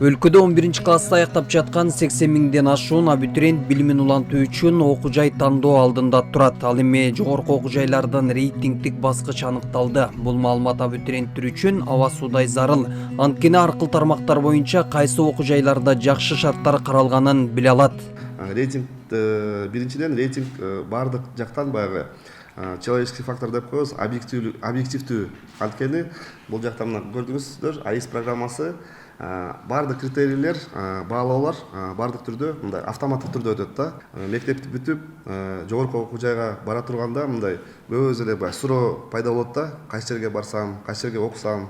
Өлкөдө 11-класста аяктап жаткан 80 миңден ашуун абитуриент билимин улантуу үчүн окуу жай тандоо алдында турат. Ал эми жогорку окуу жайлардын рейтингдик баскычы аныкталды. Бул маалымат абитуриенттер үчүн аба суудай зарыл. Анткени аркыл тармактар боюнча кайсы окуу жайларда жакшы шарттар каралганын биле алат. Рейтинг биринчиден рейтинг баардык жактан баягы человеческий фактор деп коебуз, объективдүү. Анткени бул жакта мына көрдүңүздөр, АИС программасы баардык критерийлер, баалоолор баардык түрдө мындай автоматтык түрдө өтөт да. Мектепти бүтүп жогорку окуу жайга бара турганда мындай өз эле баягы суроо пайда болот да. Кайсы жерге барсам, кайсы жерге окусам,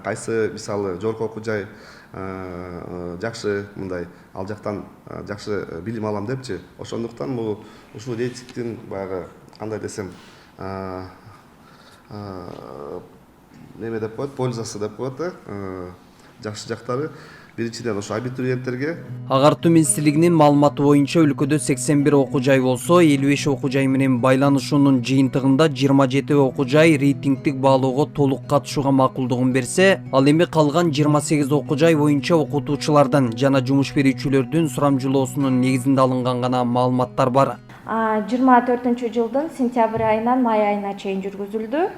кайсы мисалы жогорку окуу жай жакшы, мындай ал жактан жакшы билим алам депчи. Ошондуктан бул ушул рейтингдин баягы кандай десем неме деп коет, пользасы деп коет да. Жакшы жактары биринчиден ошо абитуриенттерге. Агартуу министрлигинин маалыматы боюнча өлкөдө 81 окуу жай болсо, 55 окуу жай менен байланышуунун жыйынтыгында 27 окуу жай рейтингдик баалоого толук катышууга макулдугун берсе, ал эми калган 28 окуу жай боюнча окутуучулардан жана жумуш берүүчүлөрдүн сурамжылоосунун негизинде алынган гана маалыматтар бар. 24-жылдын сентябрь айынан май айына чейин жүргүзүлдү.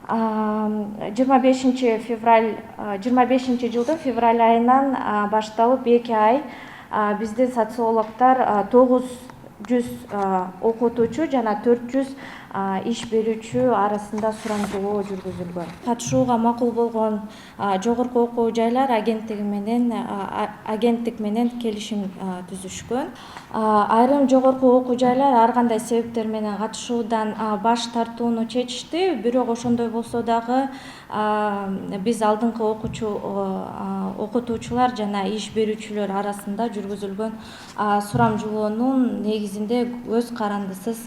25 жылдын февраль айынан башталып 2 ай биздин социологдор 900 окутуучу жана 400 иш берүүчү арасында сурамжылоо жүргүзүлгөн. Катышууга макул болгон жогорку окуу жайлар агенттик менен келишим түзүшкөн. Айрым жогорку окуу жайлар ар кандай себептер менен катышуудан баш тартууну чечишти. Бирок ошондой болсо дагы биз алдыңкы окутуучулар жана иш берүүчүлөр арасында жүргүзүлгөн сурамжылоонун негизинде өз карандысыз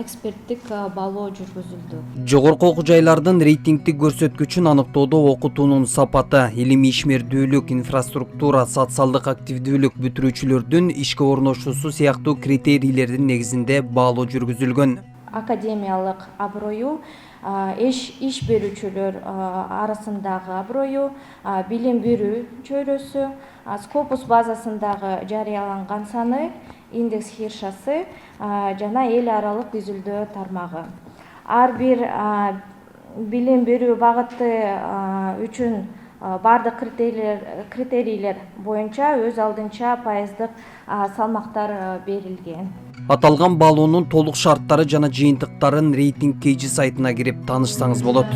эксперттик баалоо жүргүзүлдү. Жогорку окуу жайлардын рейтингдик көрсөткүчүн аныктоодо окутуунун сапаты, илимий ишмердүүлүк, инфраструктура, социалдык активдүүлүк, бүтүрүүчүлөрдүн ишке орношуусу сыяктуу критерийлердин негизинде баалоо жүргүзүлгөн. Академиялык аброю, иш берүүчүлөр арасындагы аброю, билим берүү чөйрөсү, Scopus базасындагы жарыяланган саны, индекс хиршасы жана эл аралык изилдөө тармагы. Ар бир билим берүү багыты үчүн бардык критерийлер боюнча өз алдынча пайыздык салмактар берилген. Аталган баалоонун толук шарттары жана жыйынтыктарын рейтинг KG сайтына кирип таанышсаңыз болот.